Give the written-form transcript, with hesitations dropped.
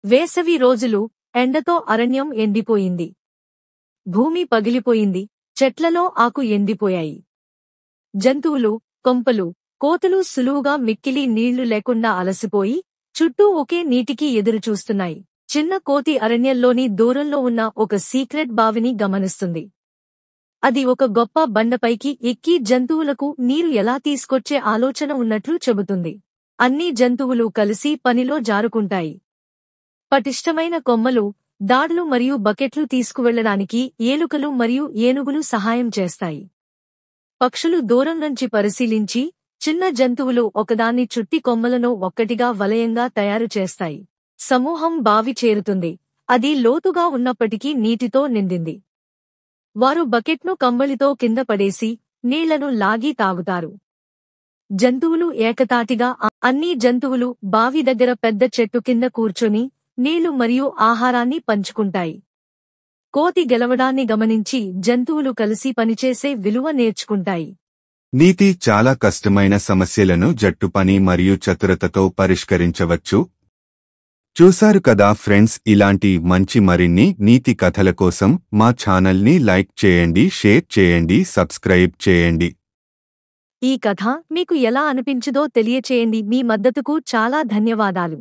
వేసవి రోజులు, ఎండతో అరణ్యం ఎండిపోయింది. భూమి పగిలిపోయింది, చెట్లలో ఆకు ఎండిపోయాయి. జంతువులు, కొంపలు, కోతులు సులువుగా మిక్కిలి నీళ్లు లేకుండా అలసిపోయి, చుట్టూ ఒకే నీటికి ఎదురుచూస్తున్నాయి. చిన్న కోతి అరణ్యంలోని దూరంలో ఉన్న ఒక సీక్రెట్ బావిని గమనిస్తుంది. అది ఒక గొప్ప బండపైకి ఎక్కి జంతువులకు నీరు ఎలా తీసుకొచ్చే ఆలోచన ఉన్నట్లు చెబుతుంది. అన్ని జంతువులు కలిసి పనిలో జారుకుంటాయి. పటిష్టమైన కొమ్మలు, దాడులు మరియు బకెట్లు తీసుకువెళ్లడానికి ఏలుకలు మరియు ఏనుగులు సహాయం చేస్తాయి. పక్షులు దూరం నుంచి పరిశీలించి, చిన్న జంతువులు ఒకదాన్ని చుట్టి కొమ్మలను ఒక్కటిగా వలయంగా తయారు చేస్తాయి. సమూహం బావి చేరుతుంది. అది లోతుగా ఉన్నప్పటికీ నీటితో నిండింది. వారు బకెట్ను కంబళితో కింద పడేసి, నీళ్లను లాగి తాగుతారు. జంతువులు ఏకతాటిగా అన్ని జంతువులు బావి దగ్గర పెద్ద చెట్టు కింద కూర్చొని నీళ్లు మరియు ఆహారాన్ని పంచుకుంటాయి. కోతి గెలవడాన్ని గమనించి జంతువులు కలిసి పనిచేసే విలువ నేర్చుకుంటాయి. నీతి చాలా కష్టమైన సమస్యలను జట్టు పని మరియు చతురతతో పరిష్కరించవచ్చు. చూశారు కదా ఫ్రెండ్స్, ఇలాంటి మంచి మరిన్ని నీతి కథల కోసం మా ఛానల్ని లైక్ చేయండి, షేర్ చేయండి, సబ్స్క్రైబ్ చేయండి. ఈ కథ మీకు ఎలా అనిపించిందో తెలియచేయండి. మీ మద్దతుకు చాలా ధన్యవాదాలు.